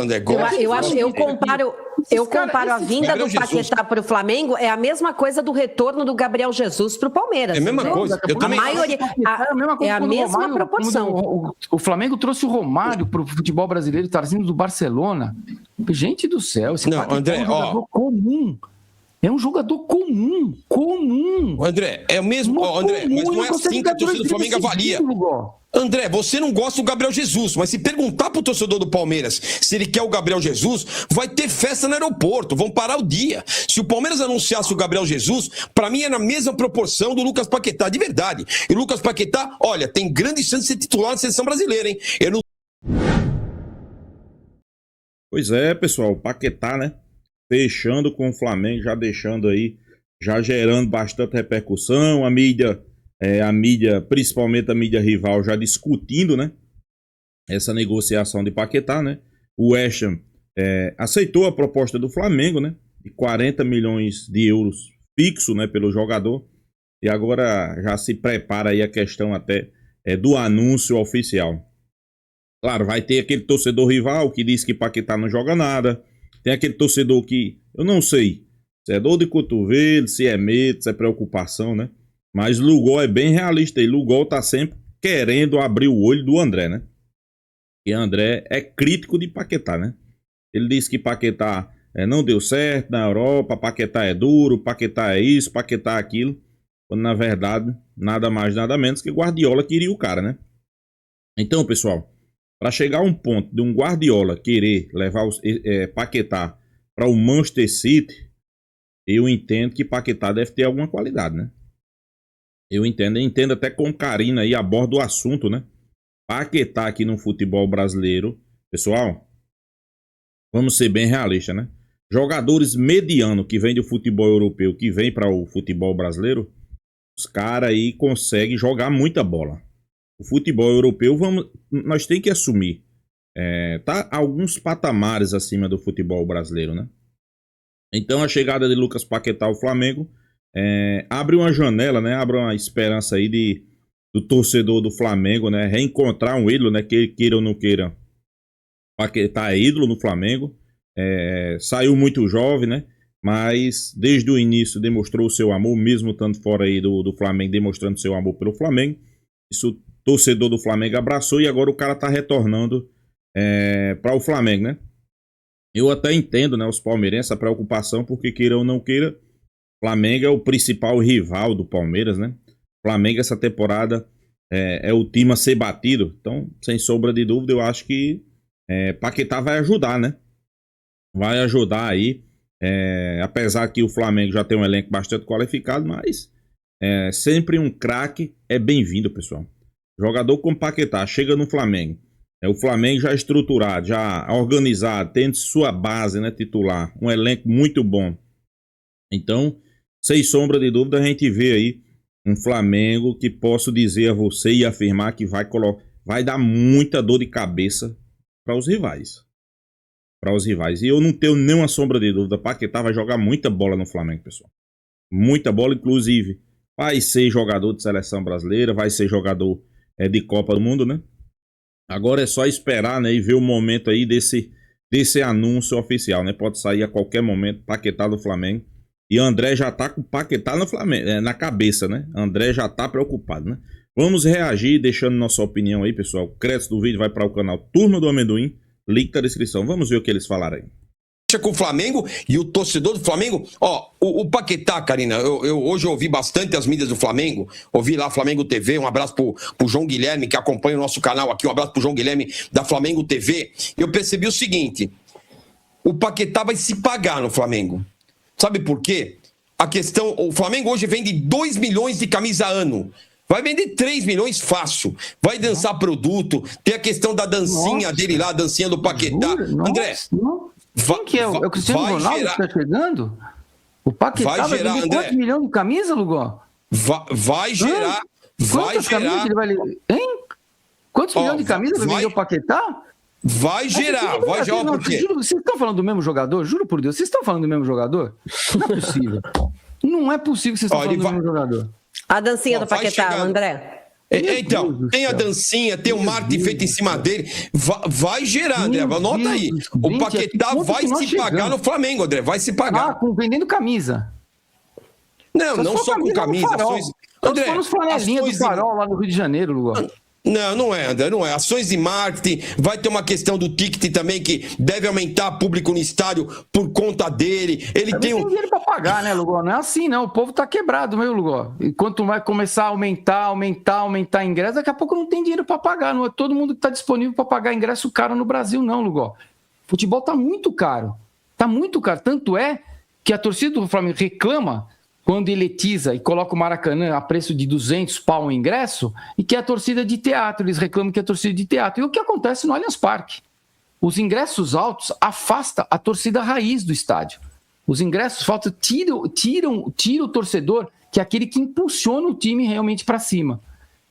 André, eu comparo a vinda do Paquetá para o Flamengo, é a mesma coisa do retorno do Gabriel Jesus para o Palmeiras. É a mesma coisa. A maioria é a mesma proporção. O Flamengo trouxe o Romário para o futebol brasileiro, trazendo do Barcelona. Gente do céu, esse Paquetá André, é um jogador comum. É um jogador comum. André, é o mesmo. André, mas não é assim que a torcida do Flamengo avalia. André, você não gosta do Gabriel Jesus, mas se perguntar pro torcedor do Palmeiras se ele quer o Gabriel Jesus, vai ter festa no aeroporto, vão parar o dia. Se o Palmeiras anunciasse o Gabriel Jesus, pra mim é na mesma proporção do Lucas Paquetá, de verdade. E o Lucas Paquetá, olha, tem grande chance de ser titular na seleção brasileira, hein? Pois é, pessoal, o Paquetá, né? Fechando com o Flamengo, já deixando aí, já gerando bastante repercussão, a mídia, principalmente a mídia rival, já discutindo, né, essa negociação de Paquetá, né, o West Ham aceitou a proposta do Flamengo, né, de 40 milhões de euros fixo, né, pelo jogador, e agora já se prepara aí a questão até do anúncio oficial. Claro, vai ter aquele torcedor rival que diz que Paquetá não joga nada, tem aquele torcedor que, eu não sei, se é dor de cotovelo, se é medo, se é preocupação, né? Mas Lugol é bem realista e Lugol tá sempre querendo abrir o olho do André, né? E André é crítico de Paquetá, né? Ele disse que Paquetá não deu certo na Europa, Paquetá é duro, Paquetá é isso, Paquetá é aquilo. Quando na verdade, nada mais, nada menos que Guardiola queria o cara, né? Então, pessoal, para chegar a um ponto de um Guardiola querer levar Paquetá para o Manchester City, eu entendo que Paquetá deve ter alguma qualidade, né? Eu entendo até com carinho aí, aborda o assunto, né? Paquetá aqui no futebol brasileiro, pessoal, vamos ser bem realistas, né? Jogadores medianos que vêm do futebol europeu, que vêm para o futebol brasileiro, os caras aí conseguem jogar muita bola. O futebol europeu, nós temos que assumir, tá alguns patamares acima do futebol brasileiro, né? Então a chegada de Lucas Paquetá ao Flamengo abre uma janela, né? Abre uma esperança aí do torcedor do Flamengo, né? Reencontrar um ídolo, né? Que queira ou não queira, Paquetá é ídolo no Flamengo. Saiu muito jovem, né? Mas desde o início demonstrou o seu amor, mesmo estando fora aí do Flamengo, demonstrando seu amor pelo Flamengo. Isso o torcedor do Flamengo abraçou e agora o cara tá retornando para o Flamengo, né? Eu até entendo, né, os palmeirenses, a preocupação, porque queira ou não queira, Flamengo é o principal rival do Palmeiras, né? Flamengo essa temporada é o time a ser batido. Então, sem sombra de dúvida, eu acho que Paquetá vai ajudar, né? Vai ajudar aí, apesar que o Flamengo já tem um elenco bastante qualificado, mas sempre um craque é bem-vindo, pessoal. Jogador como Paquetá chega no Flamengo, o Flamengo já estruturado, já organizado, tendo sua base, né, titular, um elenco muito bom. Então, sem sombra de dúvida, a gente vê aí um Flamengo que posso dizer a você e afirmar que vai dar muita dor de cabeça para os rivais. E eu não tenho nenhuma sombra de dúvida, Paquetá vai jogar muita bola no Flamengo, pessoal. Muita bola, inclusive vai ser jogador de seleção brasileira, vai ser jogador de Copa do Mundo, né? Agora é só esperar, né, e ver o momento aí desse anúncio oficial, né? Pode sair a qualquer momento, Paquetá do Flamengo. E André já tá com Paquetá no Flamengo, na cabeça, né? André já tá preocupado, né? Vamos reagir deixando nossa opinião aí, pessoal. O crédito do vídeo vai para o canal Turma do Amendoim. Link na descrição. Vamos ver o que eles falaram aí. Com o Flamengo e o torcedor do Flamengo, o Paquetá, Karina, hoje eu ouvi bastante as mídias do Flamengo, ouvi lá Flamengo TV, um abraço pro João Guilherme, que acompanha o nosso canal aqui, um abraço pro João Guilherme da Flamengo TV, eu percebi o seguinte, o Paquetá vai se pagar no Flamengo, sabe por quê? O Flamengo hoje vende 2 milhões de camisa ano, vai vender 3 milhões fácil, vai dançar produto, tem a questão da dancinha dele lá, a dancinha do Paquetá, André... Quem que é? É o Cristiano Ronaldo que está chegando? O Paquetá vai vender quantos milhões de camisa, Lugol? Vai gerar. Quantas camisas ele vai... Hein? Quantos milhões de camisas vai vender o Paquetá? Vai gerar. Por quê? Vocês estão falando do mesmo jogador? Juro por Deus, vocês estão falando do mesmo jogador? Não é possível. Não é possível que vocês estão falando do mesmo jogador. A dancinha do Paquetá, André. Então, tem a dancinha, tem o marketing feito em cima dele. Vai gerar, André. Anota aí. O Paquetá vai se pagar no Flamengo, André. Vai se pagar. Vendendo camisa. Não só com camisa. André, só nos flanelinhas do Farol lá no Rio de Janeiro, Lugo. Não é, André, não é. Ações de marketing, vai ter uma questão do ticket também, que deve aumentar público no estádio por conta dele. Ele tem dinheiro para pagar, né, Lugo? Não é assim, não. O povo tá quebrado, meu, Lugo. Enquanto vai começar a aumentar ingresso, daqui a pouco não tem dinheiro para pagar. Não é todo mundo que tá disponível para pagar ingresso caro no Brasil, não, Lugo. Futebol tá muito caro. Tá muito caro. Tanto é que a torcida do Flamengo reclama quando eletiza e coloca o Maracanã a preço de 200 pau o ingresso, e que é a torcida de teatro, eles reclamam que é a torcida de teatro. E o que acontece no Allianz Parque? Os ingressos altos afastam a torcida raiz do estádio. Os ingressos altos tiram o torcedor, que é aquele que impulsiona o time realmente para cima.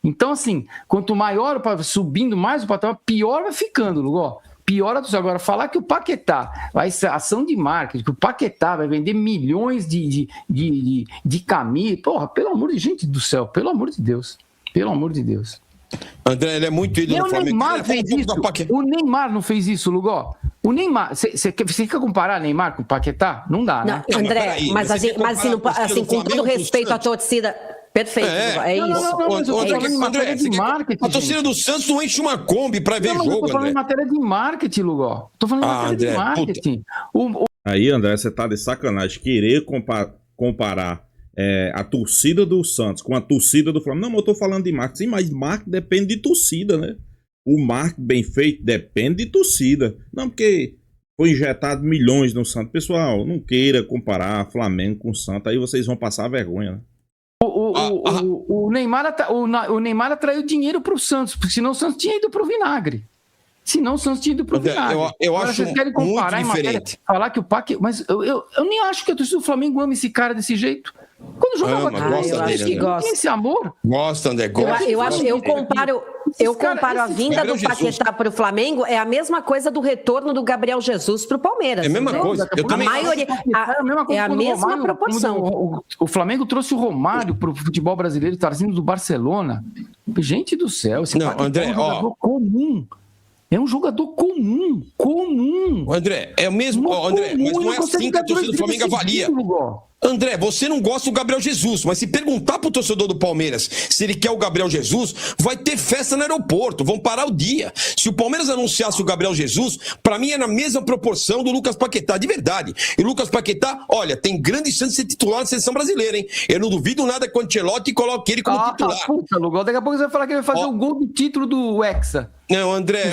Então, assim, quanto maior, subindo mais o patamar, pior vai ficando, Lugo. Pior agora, falar que o Paquetá vai ser ação de marketing, que o Paquetá vai vender milhões de camisas. Porra, pelo amor de gente do céu, pelo amor de Deus. Pelo amor de Deus. André, ele é muito ídolo no Flamengo. O Neymar fez isso. O Neymar não fez isso, Lugo. O Neymar, você quer comparar Neymar com o Paquetá? Não dá, né? Não, André, mas assim, com todo respeito à torcida... Perfeito, é isso. André, a torcida do Santos não enche uma Kombi para ver jogo, André. Eu tô falando em matéria de marketing, Lugo. Tô falando em matéria de marketing. Aí, André, você tá de sacanagem. Querer comparar a torcida do Santos com a torcida do Flamengo. Não, mas eu tô falando de marketing. Sim, mas marketing depende de torcida, né? O marketing bem feito depende de torcida. Não, porque foi injetado milhões no Santos. Pessoal, não queira comparar Flamengo com o Santos. Aí vocês vão passar vergonha, né? O Neymar atraiu dinheiro para o Santos, porque senão o Santos tinha ido para o vinagre. Eu acho vocês querem comparar muito diferente. Falar que o Paquetá... Mas eu nem acho que a torcida do Flamengo ama esse cara desse jeito. Quando jogava aqui, tem esse amor. Gosta, André, gosta. Eu comparo a vinda do Paquetá para o Flamengo, é a mesma coisa do retorno do Gabriel Jesus para o Palmeiras. É a mesma coisa. É a mesma proporção. O Flamengo trouxe o Romário para o futebol brasileiro, trazendo do Barcelona. Gente do céu, esse Paquetá André, é um jogador comum. É um jogador comum. André, é o mesmo. André, mas não é assim que a torcida do Flamengo avalia. André, você não gosta do Gabriel Jesus, mas se perguntar pro torcedor do Palmeiras se ele quer o Gabriel Jesus, vai ter festa no aeroporto, vão parar o dia. Se o Palmeiras anunciasse o Gabriel Jesus, pra mim é na mesma proporção do Lucas Paquetá, de verdade. E o Lucas Paquetá, olha, tem grande chance de ser titular na seleção brasileira, hein? Eu não duvido nada que o Ancelotti coloque ele como titular. Puta, Lugo, daqui a pouco você vai falar que ele vai fazer o gol do título do Hexa. Não, André,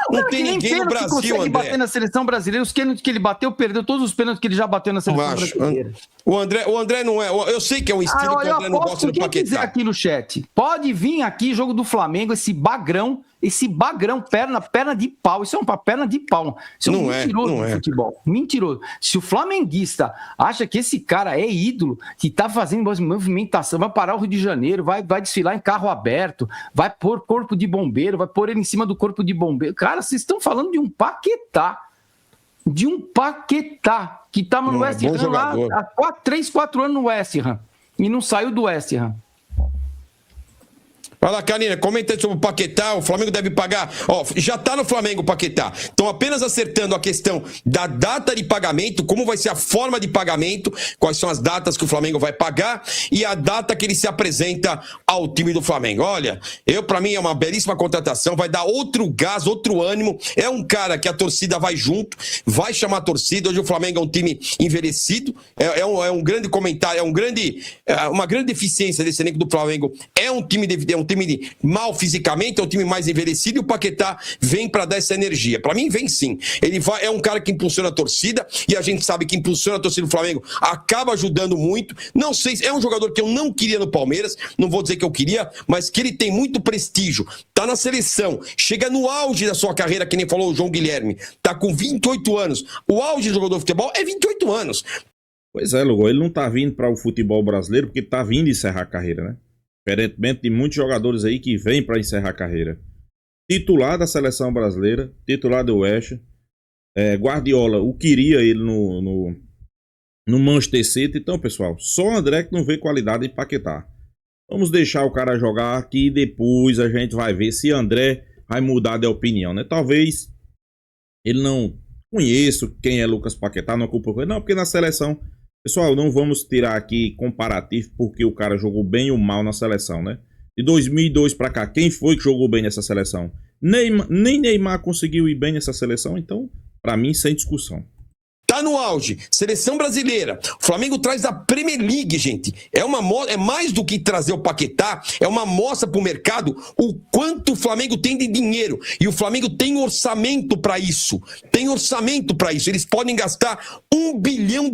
não tem ninguém no Brasil, André. Bater na seleção brasileira, os pênaltis que ele bateu, perdeu todos os pênaltis que ele já bateu na seleção brasileira. O André não é. Eu sei que é um estilo que o André não gosta do Paquetá. Quiser aqui no chat. Pode vir aqui, jogo do Flamengo, esse bagrão, perna de pau. Isso é uma perna de pau. Isso é um mentiroso do futebol. Mentiroso. Se o flamenguista acha que esse cara é ídolo, que tá fazendo movimentação, vai parar o Rio de Janeiro, vai desfilar em carro aberto, vai pôr corpo de bombeiro, vai pôr ele em cima do corpo de bombeiro. Cara, vocês estão falando de um Paquetá. Que tá no West Ham lá há 3, 4 anos no West Ham. E não saiu do West Ham. Vai lá, Karina, comenta aí sobre o Paquetá. O Flamengo deve pagar. Já tá no Flamengo o Paquetá. Estão apenas acertando a questão da data de pagamento, como vai ser a forma de pagamento, quais são as datas que o Flamengo vai pagar e a data que ele se apresenta ao time do Flamengo. Olha, pra mim é uma belíssima contratação, vai dar outro gás, outro ânimo. É um cara que a torcida vai junto, vai chamar a torcida. Hoje o Flamengo é um time envelhecido, é um grande comentário, uma grande deficiência desse elenco do Flamengo. É um time mal fisicamente, é um time mais envelhecido, e o Paquetá vem para dar essa energia. Para mim, vem sim. É um cara que impulsiona a torcida, e a gente sabe que impulsiona a torcida do Flamengo, acaba ajudando muito. Não sei, é um jogador que eu não queria no Palmeiras, não vou dizer que eu queria, mas que ele tem muito prestígio, tá na seleção, chega no auge da sua carreira, que nem falou o João Guilherme, tá com 28 anos. O auge do jogador de futebol é 28 anos. Pois é, Lugo, ele não tá vindo para o futebol brasileiro porque tá vindo encerrar a carreira, né? Diferentemente de muitos jogadores aí que vêm para encerrar a carreira. Titular da seleção brasileira, titular do West Ham. Guardiola o queria ele no Manchester City. Então, pessoal, só o André que não vê qualidade em Paquetá. Vamos deixar o cara jogar aqui e depois a gente vai ver se André vai mudar de opinião, né? Talvez ele não conheça quem é Lucas Paquetá, não culpa ele. Não, porque na seleção... Pessoal, não vamos tirar aqui comparativo porque o cara jogou bem ou mal na seleção, né? De 2002 pra cá, quem foi que jogou bem nessa seleção? Nem Neymar conseguiu ir bem nessa seleção, então, pra mim, sem discussão. Tá no auge, seleção brasileira. O Flamengo traz da Premier League, gente. É mais do que trazer o Paquetá, é uma mostra pro mercado o quanto o Flamengo tem de dinheiro. E o Flamengo tem orçamento para isso. Tem orçamento para isso. Eles podem gastar R$1 bilhão.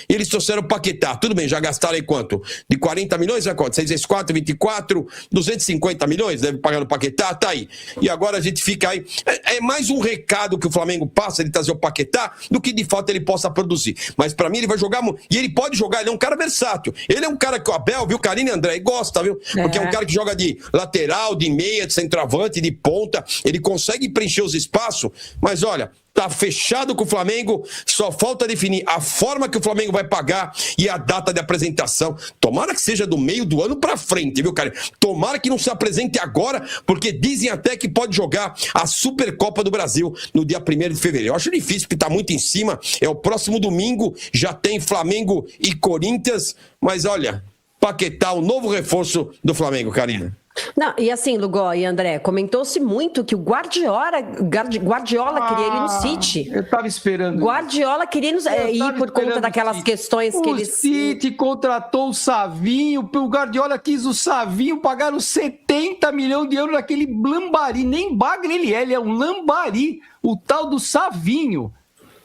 Eles trouxeram o Paquetá. Tudo bem, já gastaram aí quanto? De 40 milhões, vai quanto? 6 vezes 4, 24, 250 milhões, deve pagar no Paquetá, tá aí. E agora a gente fica aí. É mais um recado que o Flamengo passa de trazer o Paquetá do que de fato ele possa produzir. Mas pra mim ele vai jogar, e ele pode jogar, ele é um cara versátil. Ele é um cara que o Abel, viu, Karine e André, gosta, viu? Porque é um cara que joga de lateral, de meia, de centroavante, de ponta, ele consegue preencher os espaços, mas olha, tá fechado com o Flamengo, só falta definir a forma que o Flamengo vai pagar e a data de apresentação. Tomara que seja do meio do ano pra frente, viu, cara? Tomara que não se apresente agora, porque dizem até que pode jogar a Supercopa do Brasil no dia 1º de fevereiro. Eu acho difícil, porque tá muito em cima. É o próximo domingo, já tem Flamengo e Corinthians, mas olha, Paquetá, o novo reforço do Flamengo, Karina. Não, e assim, Lugó e André, comentou-se muito que o Guardiola queria ele no City. Eu tava esperando. Guardiola queria ir por conta daquelas questões que eles... O City contratou o Savinho, o Guardiola quis o Savinho, pagaram 70 milhões de euros naquele lambari, nem bagre ele é um lambari, o tal do Savinho.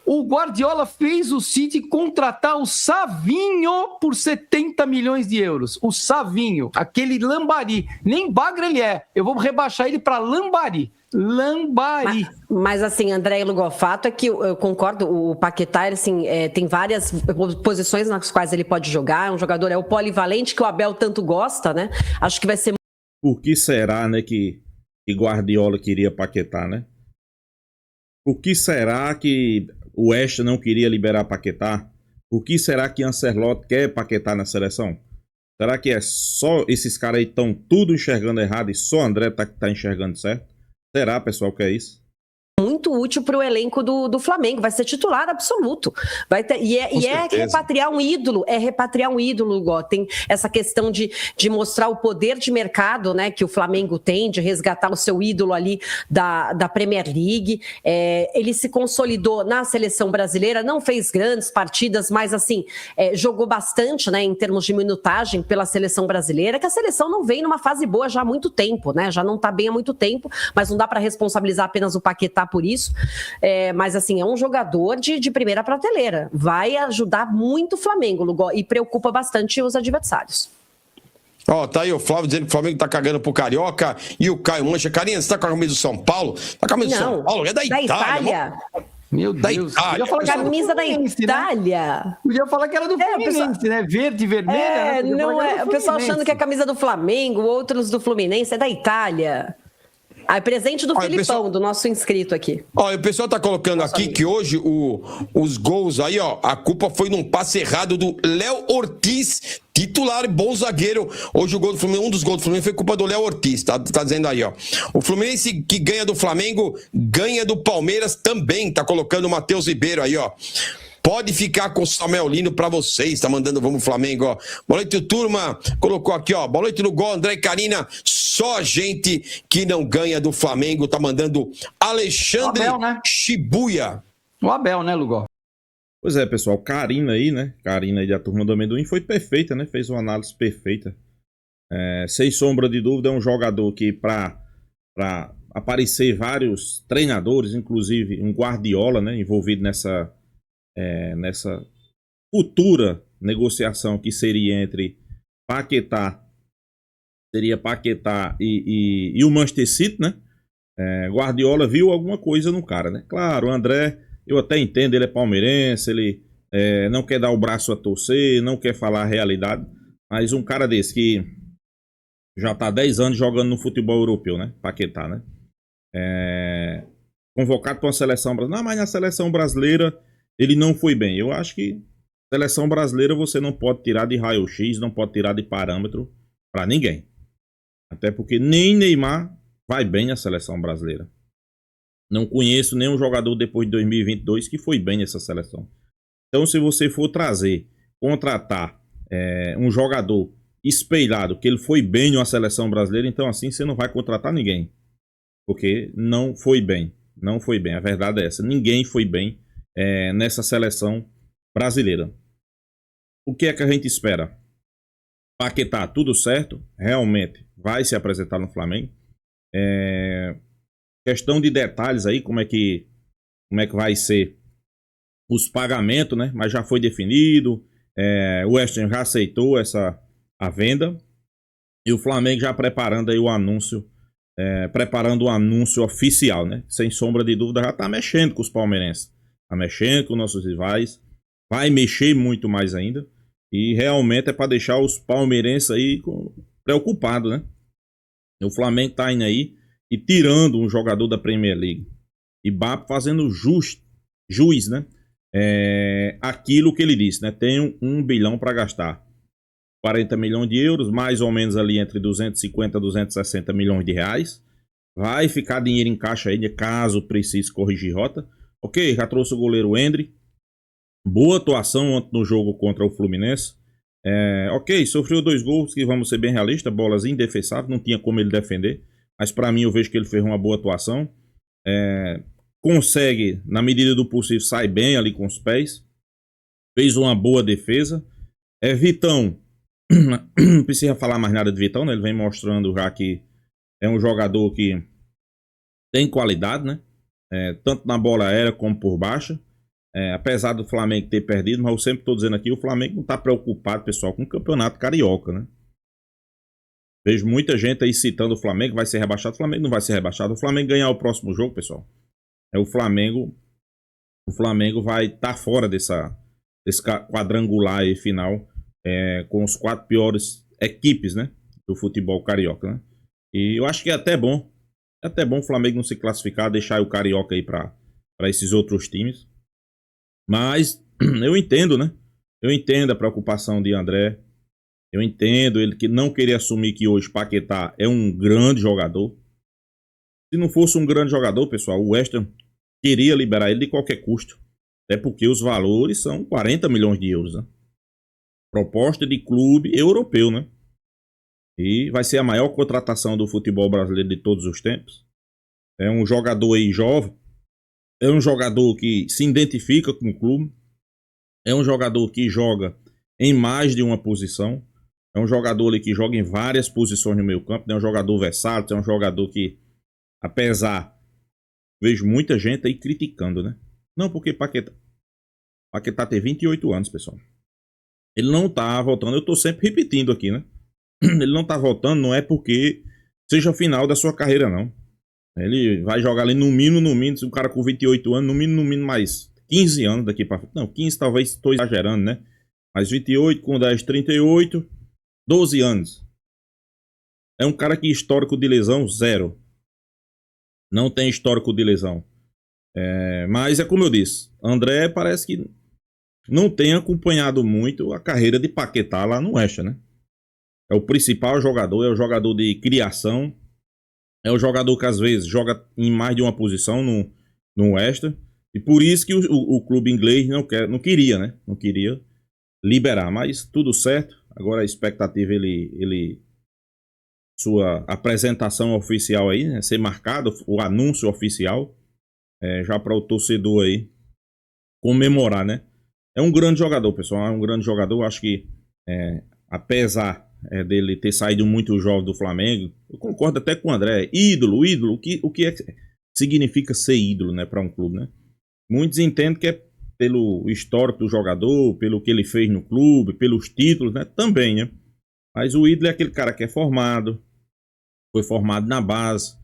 O Guardiola fez o City contratar o Savinho por 70 milhões de euros. O Savinho, aquele lambari. Nem bagre ele é. Eu vou rebaixar ele para lambari. Lambari. Mas assim, André e Lugó, fato é que eu concordo, o Paquetá, assim, tem várias posições nas quais ele pode jogar. É um jogador, é o polivalente que o Abel tanto gosta, né? Acho que vai ser... Por que será, né, que Guardiola queria Paquetá, né? Por que será que o Oeste não queria liberar Paquetá? Por que será que Ancelotti quer Paquetá na seleção? Será que é só esses caras aí estão tudo enxergando errado e só André tá enxergando certo? Será, pessoal, que é isso? Muito útil para o elenco do Flamengo, vai ser titular absoluto. Vai ter, e é repatriar um ídolo, Lugó. Tem essa questão de mostrar o poder de mercado, né, que o Flamengo tem, de resgatar o seu ídolo ali da Premier League. Ele se consolidou na seleção brasileira, não fez grandes partidas, mas assim, jogou bastante, né, em termos de minutagem pela seleção brasileira, que a seleção não vem numa fase boa já há muito tempo, né? Já não está bem há muito tempo, mas não dá para responsabilizar apenas o Paquetá por isso, mas assim, é um jogador de primeira prateleira, vai ajudar muito o Flamengo, Lugó, e preocupa bastante os adversários. Ó, tá aí o Flávio dizendo que o Flamengo tá cagando pro Carioca e o Caio Mancha. Carinha, você tá com a camisa do São Paulo? Tá com a camisa do São Paulo? É da Itália. Meu Deus. Itália. Podia falar camisa da Itália. Né? Podia falar que era do Fluminense, né? Verde e vermelha. Não é. O pessoal achando que é a camisa do Flamengo, outros do Fluminense, é da Itália. Presente do Filipão, pessoal, do nosso inscrito aqui. O pessoal tá colocando aqui que hoje os gols aí, a culpa foi num passe errado do Léo Ortiz, titular, bom zagueiro. Hoje o gol do Fluminense, um dos gols do Fluminense foi culpa do Léo Ortiz, tá dizendo aí, O Fluminense que ganha do Flamengo, ganha do Palmeiras também, tá colocando o Matheus Ribeiro aí, Pode ficar com o Samuel Lino pra vocês, tá mandando vamos Flamengo, Boa noite, turma. Colocou aqui, Boa noite, Lugó, André e Karina. Só gente que não ganha do Flamengo, tá mandando Alexandre Abel, né? Shibuya. O Abel, né, Lugó? Pois é, pessoal, Karina aí, né? Karina aí da Turma do Amendoim foi perfeita, né? Fez uma análise perfeita. Sem sombra de dúvida, é um jogador que pra aparecer vários treinadores, inclusive um Guardiola, né? Envolvido nessa futura negociação que seria entre Paquetá e o Manchester City, né? Guardiola viu alguma coisa no cara, né? Claro, o André, eu até entendo, ele é palmeirense, ele não quer dar o braço a torcer, não quer falar a realidade, mas um cara desse que já tá há 10 anos jogando no futebol europeu, né? Paquetá, né? Convocado para uma seleção brasileira. Não, mas na seleção brasileira ele não foi bem. Eu acho que seleção brasileira você não pode tirar de raio-x, não pode tirar de parâmetro Para ninguém. Até porque nem Neymar vai bem na seleção brasileira. Não conheço nenhum jogador depois de 2022 que foi bem nessa seleção. Então, se você for contratar um jogador espelhado, que ele foi bem na seleção brasileira, então assim você não vai contratar ninguém. Porque não foi bem. Não foi bem. A verdade é essa. Ninguém foi bem nessa seleção brasileira. O que é que a gente espera? Paquetá, tudo certo. Realmente vai se apresentar no Flamengo. Questão de detalhes aí, como é que vai ser os pagamentos, né? Mas já foi definido. O West Ham já aceitou a venda. E o Flamengo já preparando aí o anúncio. Preparando o anúncio oficial, né? Sem sombra de dúvida, já tá mexendo com os palmeirenses. Tá mexendo com nossos rivais. Vai mexer muito mais ainda. E realmente é para deixar os palmeirenses aí preocupados, né? O Flamengo tá indo aí e tirando um jogador da Premier League. E BAP fazendo juiz, né? Aquilo que ele disse, né? Tenho 1 bilhão para gastar. 40 milhões de euros, mais ou menos ali entre 250 e 260 milhões de reais. Vai ficar dinheiro em caixa aí, caso precise corrigir rota. Ok, já trouxe o goleiro Hendrick. Boa atuação ontem no jogo contra o Fluminense. Ok, sofreu 2 gols, que vamos ser bem realistas, bolas indefensáveis, não tinha como ele defender. Mas para mim eu vejo que ele fez uma boa atuação. Consegue, na medida do possível, sair bem ali com os pés. Fez uma boa defesa. Vitão, não precisa falar mais nada de Vitão, né? Ele vem mostrando já que é um jogador que tem qualidade, né? Tanto na bola aérea como por baixo. Apesar do Flamengo ter perdido, mas eu sempre estou dizendo aqui, o Flamengo não está preocupado, pessoal, com o campeonato carioca, né? Vejo muita gente aí citando o Flamengo, vai ser rebaixado. O Flamengo não vai ser rebaixado. O Flamengo ganhar o próximo jogo, pessoal, o Flamengo vai estar fora desse quadrangular aí final, com os 4 piores equipes, né, do futebol carioca, né? E eu acho que é até bom o Flamengo não se classificar, deixar o carioca aí para esses outros times. Mas eu entendo, né? Eu entendo a preocupação de André. Eu entendo ele que não queria assumir que hoje Paquetá é um grande jogador. Se não fosse um grande jogador, pessoal, o West Ham queria liberar ele de qualquer custo. Até porque os valores são 40 milhões de euros, né? Proposta de clube europeu, né? E vai ser a maior contratação do futebol brasileiro de todos os tempos. É um jogador aí jovem. É um jogador que se identifica com o clube. É um jogador que joga em mais de uma posição. É um jogador ali que joga em várias posições no meio campo. É um jogador versátil. É um jogador que, apesar... Vejo muita gente aí criticando, né? Não, porque Paquetá tem 28 anos, pessoal. Ele não tá voltando. Eu tô sempre repetindo aqui, né? Ele não tá voltando, não é porque seja o final da sua carreira, não. Ele vai jogar ali no mínimo, se um cara com 28 anos, no mínimo mais 15 anos daqui pra frente. Não, 15 talvez estou exagerando, né? Mas 28 com 10, 38, 12 anos. É um cara que histórico de lesão, 0. Não tem histórico de lesão. Mas é como eu disse, André parece que não tem acompanhado muito a carreira de Paquetá lá no West Ham, né? É o principal jogador, é o jogador de criação. É o jogador que às vezes joga em mais de uma posição no West Ham. E por isso que o clube inglês não queria, né? Não queria liberar. Mas tudo certo. Agora a expectativa sua apresentação oficial aí, né? Ser marcado, o anúncio oficial. Já para o torcedor aí comemorar, né? É um grande jogador, pessoal. É um grande jogador. Acho que apesar dele ter saído muito jovem do Flamengo, eu concordo até com o André. Ídolo, o que significa ser ídolo, né, para um clube, né? Muitos entendem que é pelo histórico do jogador, pelo que ele fez no clube, pelos títulos, né? Também, né? Mas o ídolo é aquele cara que é formado, foi formado na base,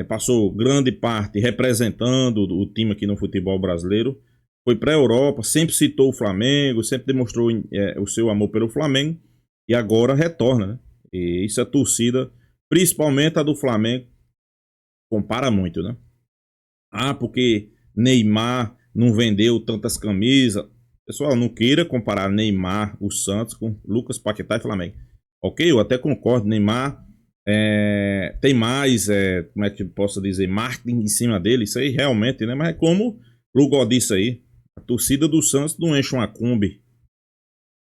passou grande parte representando o time aqui no futebol brasileiro, foi para a Europa, sempre citou o Flamengo, sempre demonstrou o seu amor pelo Flamengo. E agora retorna, né? E isso a torcida, principalmente a do Flamengo, compara muito, né? Porque Neymar não vendeu tantas camisas. Pessoal, não queira comparar Neymar, o Santos, com Lucas Paquetá e Flamengo. Ok? Eu até concordo, Neymar tem mais, como é que eu posso dizer, marketing em cima dele, isso aí realmente, né? Mas é como o Lugol disse aí, a torcida do Santos não enche uma Kombi.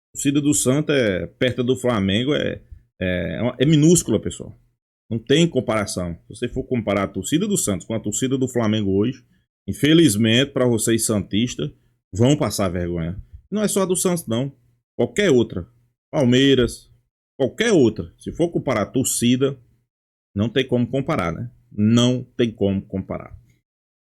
A torcida do Santos perto do Flamengo é minúscula, pessoal. Não tem comparação. Se você for comparar a torcida do Santos com a torcida do Flamengo hoje, infelizmente, para vocês santistas, vão passar vergonha. Não é só a do Santos, não. Qualquer outra. Palmeiras, qualquer outra. Se for comparar a torcida, não tem como comparar, né? Não tem como comparar.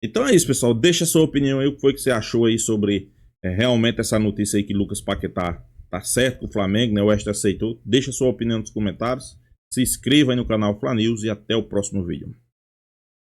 Então é isso, pessoal. Deixa a sua opinião aí. O que foi que você achou aí sobre realmente essa notícia aí que Lucas Paquetá tá certo com o Flamengo, né? O Oeste aceitou. Deixa a sua opinião nos comentários. Se inscreva aí no canal Fla News e até o próximo vídeo.